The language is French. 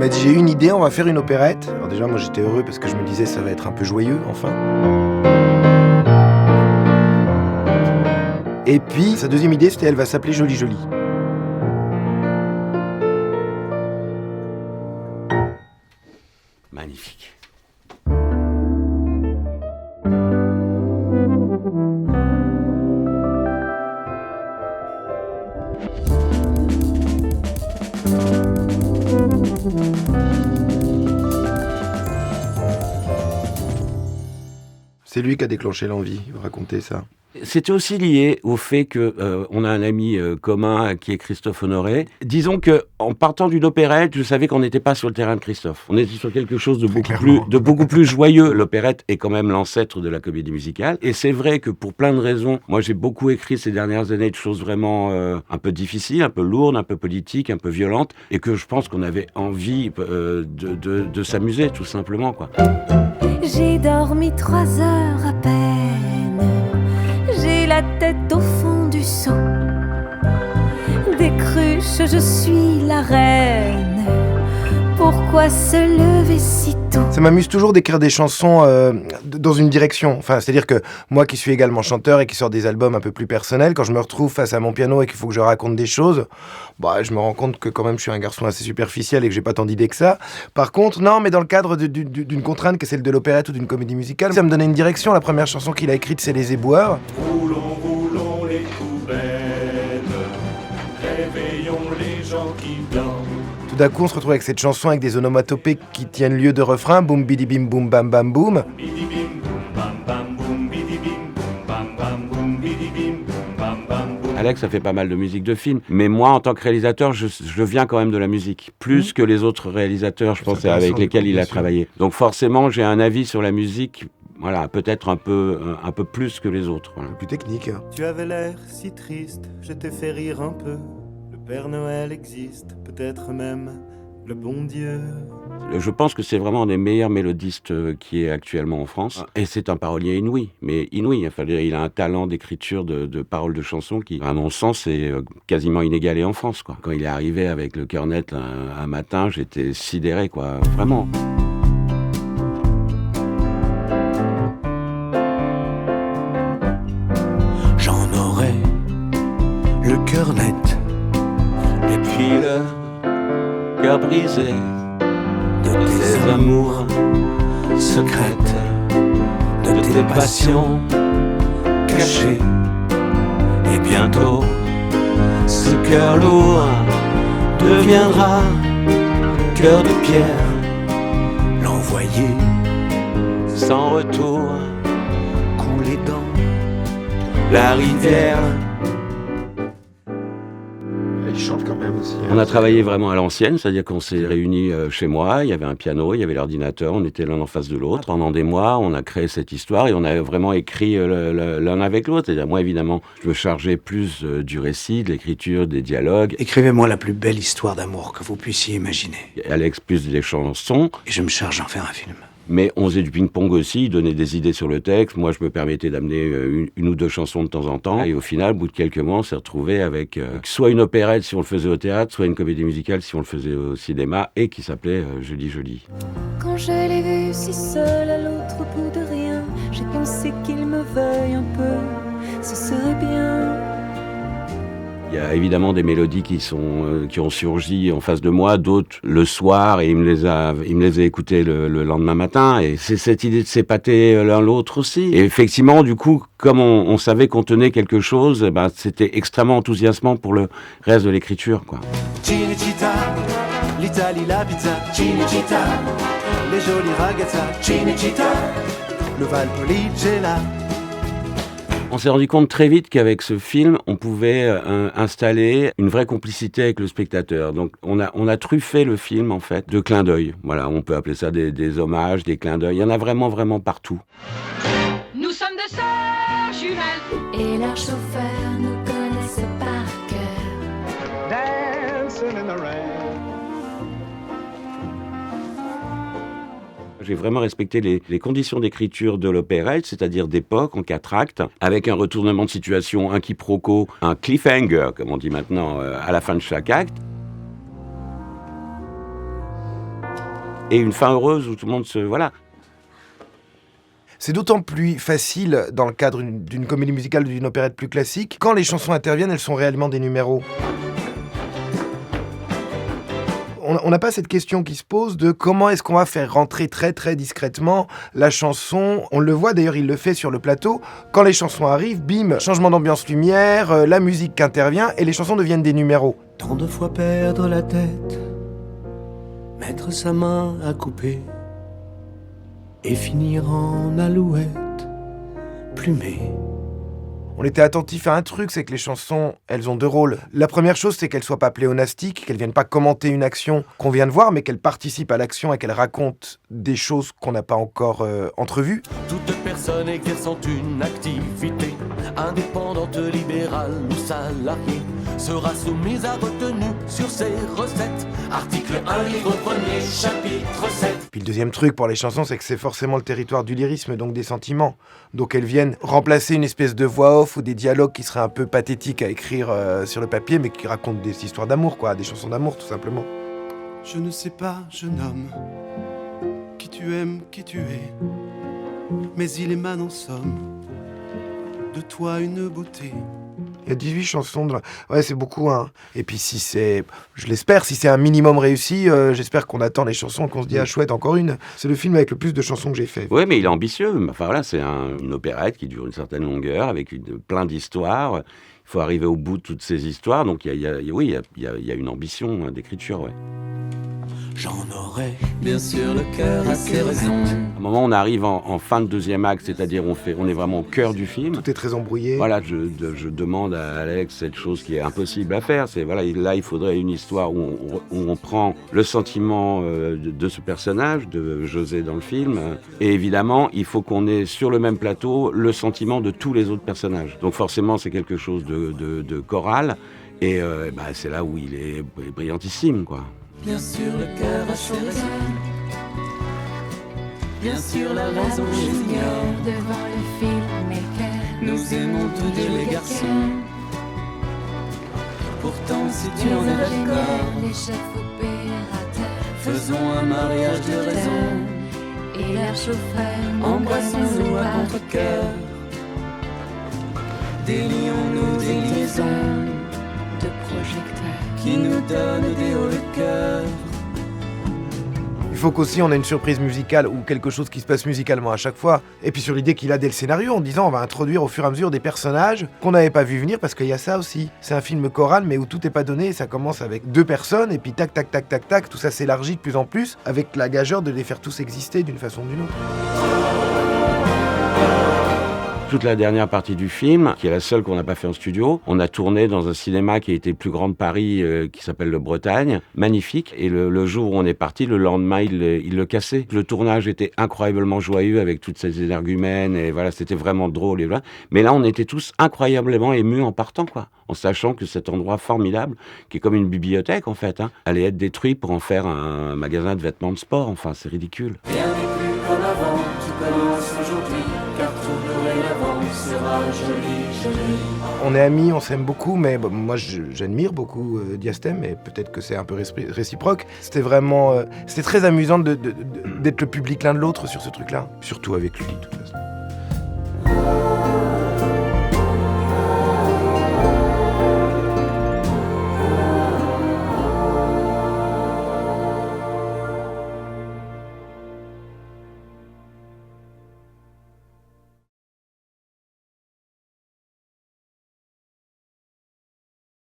m'a dit, j'ai une idée, on va faire une opérette. Alors déjà, moi j'étais heureux parce que je me disais, ça va être un peu joyeux, enfin. Et puis, sa deuxième idée, c'était, elle va s'appeler Jolie Jolie. Magnifique. C'est lui qui a déclenché l'envie de raconter ça. C'était aussi lié au fait que on a un ami commun qui est Christophe Honoré. Disons que en partant d'une opérette, je savais qu'on n'était pas sur le terrain de Christophe. On était sur quelque chose de beaucoup plus joyeux. L'opérette est quand même l'ancêtre de la comédie musicale. Et c'est vrai que pour plein de raisons, moi j'ai beaucoup écrit ces dernières années de choses vraiment un peu difficiles, un peu lourdes, un peu politiques, un peu violentes, et que je pense qu'on avait envie de s'amuser tout simplement, quoi. J'ai dormi 3 heures à peine. J'ai la tête au fond du seau. Des cruches, je suis la reine. Pourquoi se lever si tôt ? Ça m'amuse toujours d'écrire des chansons dans une direction. Enfin, c'est-à-dire que moi qui suis également chanteur et qui sors des albums un peu plus personnels, quand je me retrouve face à mon piano et qu'il faut que je raconte des choses, bah, je me rends compte que quand même je suis un garçon assez superficiel et que j'ai pas tant d'idées que ça. Par contre, non, mais dans le cadre d'une contrainte que celle de l'opérette ou d'une comédie musicale, ça me donnait une direction. La première chanson qu'il a écrite, c'est Les Éboueurs. Roulons les poubelles, réveillons les gens qui dorment. Tout d'un coup, on se retrouve avec cette chanson avec des onomatopées qui tiennent lieu de refrain. Boum, bidi, bim, boum, bam, bam, boum. Alex a fait pas mal de musique de film, mais moi, en tant que réalisateur, je viens quand même de la musique, plus que les autres réalisateurs, je pense, avec lesquels il a travaillé. Donc forcément, j'ai un avis sur la musique, voilà, peut-être un peu plus que les autres. Voilà. Plus technique. Tu avais l'air si triste, je t'ai fait rire un peu. Le Père Noël existe, peut-être même le bon Dieu. Je pense que c'est vraiment un des meilleurs mélodistes qui est actuellement en France. Et c'est un parolier inouï, mais inouï. Enfin, il a un talent d'écriture de paroles de chansons qui, à mon sens, est quasiment inégalé en France, quoi. Quand il est arrivé avec le cœur net un matin, j'étais sidéré, quoi, vraiment. J'en aurai le cœur net, Et puis le cœur brisé de tes amours secrètes, de tes passions cachées. Et bientôt, ce cœur lourd deviendra cœur de pierre, l'envoyer sans retour, couler dans la rivière. Il chante quand même aussi. On a travaillé vraiment à l'ancienne, c'est-à-dire qu'on s'est réunis chez moi, il y avait un piano, il y avait l'ordinateur, on était l'un en face de l'autre. Pendant des mois, on a créé cette histoire et on a vraiment écrit l'un avec l'autre. C'est-à-dire, moi, évidemment, je me chargeais plus du récit, de l'écriture, des dialogues. Écrivez-moi la plus belle histoire d'amour que vous puissiez imaginer. Alex plus des chansons. Et je me charge d'en faire un film. Mais on faisait du ping-pong aussi, il donnait des idées sur le texte. Moi, je me permettais d'amener une ou deux chansons de temps en temps. Et au final, au bout de quelques mois, on s'est retrouvé avec soit une opérette si on le faisait au théâtre, soit une comédie musicale si on le faisait au cinéma, et qui s'appelait Jolie Jolie. Quand je l'ai vu si seul à l'autre bout de rien, j'ai pensé qu'il me veuille un peu, ce serait bien. Il y a évidemment des mélodies qui ont surgi en face de moi, d'autres le soir, et il me les a écoutées le lendemain matin. Et c'est cette idée de s'épater l'un l'autre aussi. Et effectivement, du coup, comme on savait qu'on tenait quelque chose, ben, c'était extrêmement enthousiasmant pour le reste de l'écriture, quoi. Cinecittà, l'Italie, la pizza, Cinecittà, les jolies ragazza, Cinecittà, le Valpolicella. là. On s'est rendu compte très vite qu'avec ce film, on pouvait installer une vraie complicité avec le spectateur. Donc on a truffé le film, en fait, de clins d'œil. Voilà, on peut appeler ça des hommages, des clins d'œil. Il y en a vraiment, vraiment partout. Nous sommes deux sœurs jumelles. Et leur chauffeur nous connaissait par cœur. Dancing in the rain. J'ai vraiment respecté les conditions d'écriture de l'opérette, c'est-à-dire d'époque, en 4 actes, avec un retournement de situation, un quiproquo, un cliffhanger, comme on dit maintenant, à la fin de chaque acte. et une fin heureuse où tout le monde se... Voilà. C'est d'autant plus facile dans le cadre d'une comédie musicale ou d'une opérette plus classique. Quand les chansons interviennent, elles sont réellement des numéros. On n'a pas cette question qui se pose de comment est-ce qu'on va faire rentrer très très discrètement la chanson. On le voit d'ailleurs, il le fait sur le plateau. Quand les chansons arrivent, bim, changement d'ambiance lumière, la musique qui intervient et les chansons deviennent des numéros. Tant de fois perdre la tête, mettre sa main à couper et finir en alouette plumée. On était attentif à un truc, c'est que les chansons, elles ont deux rôles. La première chose, c'est qu'elles soient pas pléonastiques, qu'elles viennent pas commenter une action qu'on vient de voir, mais qu'elles participent à l'action et qu'elles racontent des choses qu'on n'a pas encore entrevues. Toute personne exerçant une activité indépendante, libérale ou salariée sera soumise à retenue sur ses recettes. Article 1, livre 1er, chapitre 7. Puis le deuxième truc pour les chansons, c'est que c'est forcément le territoire du lyrisme, donc des sentiments. Donc elles viennent remplacer une espèce de voix off ou des dialogues qui seraient un peu pathétiques à écrire sur le papier, mais qui racontent des histoires d'amour, quoi, des chansons d'amour tout simplement. Je ne sais pas, jeune homme, qui tu aimes, qui tu es, mais il émane en somme de toi une beauté. Il y a 18 chansons. Ouais, c'est beaucoup, hein. Et puis si c'est, je l'espère, si c'est un minimum réussi, j'espère qu'on attend les chansons, qu'on se dit, ah chouette, encore une. C'est le film avec le plus de chansons que j'ai fait. Oui, mais il est ambitieux. Enfin voilà, c'est une opérette qui dure une certaine longueur, avec plein d'histoires. Il faut arriver au bout de toutes ces histoires. Donc il y a une ambition d'écriture, ouais. J'en aurais bien sûr le cœur assez raison. À un moment, on arrive en fin de deuxième acte, c'est-à-dire on est vraiment au cœur du film. Tout est très embrouillé. Voilà, je demande à Alex cette chose qui est impossible à faire. C'est voilà, là, il faudrait une histoire où on prend le sentiment de ce personnage, de José dans le film, et évidemment, il faut qu'on ait sur le même plateau le sentiment de tous les autres personnages. Donc forcément, c'est quelque chose de choral, et c'est là où il est brillantissime, quoi. Bien sûr le cœur a ses raisons. Bien sûr la raison j'ignore. Devant le filmmaker, Nous aimons tous les garçons. Pourtant si tu en es d'accord, les chefs opérateurs, faisons un mariage de raison. et leurs chauffeurs, Embrassons-nous à contre-cœur. Délions-nous des liaisons de projecteurs. qui nous donnent des hauts le cœur. Il faut qu'aussi on ait une surprise musicale ou quelque chose qui se passe musicalement à chaque fois. Et puis sur l'idée qu'il a dès le scénario, en disant on va introduire au fur et à mesure des personnages qu'on n'avait pas vu venir, parce qu'il y a ça aussi. C'est un film choral mais où tout n'est pas donné, ça commence avec deux personnes et puis tac tac tac tac tac, tout ça s'élargit de plus en plus avec la gageure de les faire tous exister d'une façon ou d'une autre. Toute la dernière partie du film, qui est la seule qu'on n'a pas fait en studio, on a tourné dans un cinéma qui a été le plus grand de Paris, qui s'appelle le Bretagne, magnifique. Et le jour où on est parti, le lendemain, il le cassait. Le tournage était incroyablement joyeux avec toutes ces énergumènes, et voilà, c'était vraiment drôle. Et voilà. Mais là, on était tous incroyablement émus en partant, quoi, en sachant que cet endroit formidable, qui est comme une bibliothèque en fait, allait être détruit pour en faire un magasin de vêtements de sport. Enfin, c'est ridicule. Rien n'est plus comme avant, tout commence aujourd'hui, car tout dorénavant sera joli, joli. On est amis, on s'aime beaucoup, mais moi j'admire beaucoup Diastème, et peut-être que c'est un peu réciproque. C'était vraiment, c'était très amusant d'être le public l'un de l'autre sur ce truc-là, surtout avec lui de toute façon.